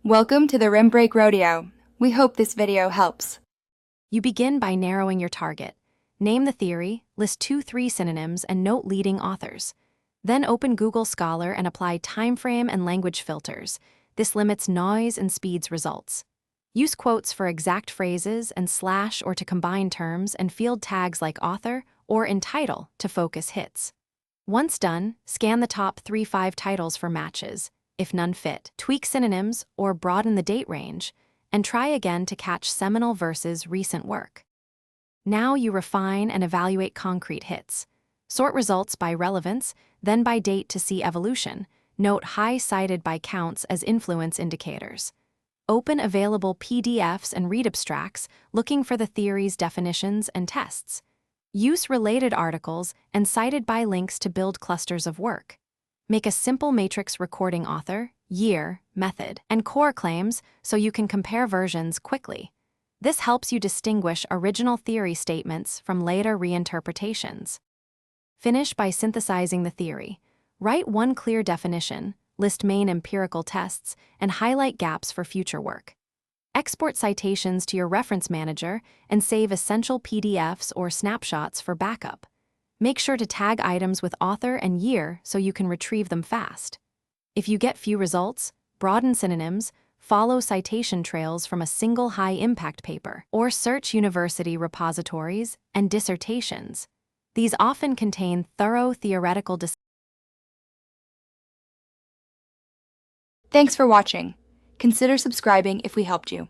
Welcome to the Rim Break Rodeo. We hope this video helps. You begin by narrowing your target. Name the theory, list 2-3 synonyms, and note leading authors. Then open Google Scholar and apply timeframe and language filters. This limits noise and speeds results. Use quotes for exact phrases and slash or to combine terms, and field tags like author or in title to focus hits. Once done, scan the top 3-5 titles for matches. If none fit, tweak synonyms or broaden the date range, and try again to catch seminal versus recent work. Now you refine and evaluate concrete hits. Sort results by relevance, then by date to see evolution. Note high cited by counts as influence indicators. Open available PDFs and read abstracts, looking for the theory's definitions and tests. Use related articles and cited by links to build clusters of work. Make a simple matrix recording author, year, method, and core claims so you can compare versions quickly. This helps you distinguish original theory statements from later reinterpretations. Finish by synthesizing the theory. Write one clear definition, list main empirical tests, and highlight gaps for future work. Export citations to your reference manager and save essential PDFs or snapshots for backup. Make sure to tag items with author and year so you can retrieve them fast. If you get few results, broaden synonyms, follow citation trails from a single high-impact paper, or search university repositories and dissertations. These often contain thorough theoretical discussions. Thanks for watching. Consider subscribing if we helped you.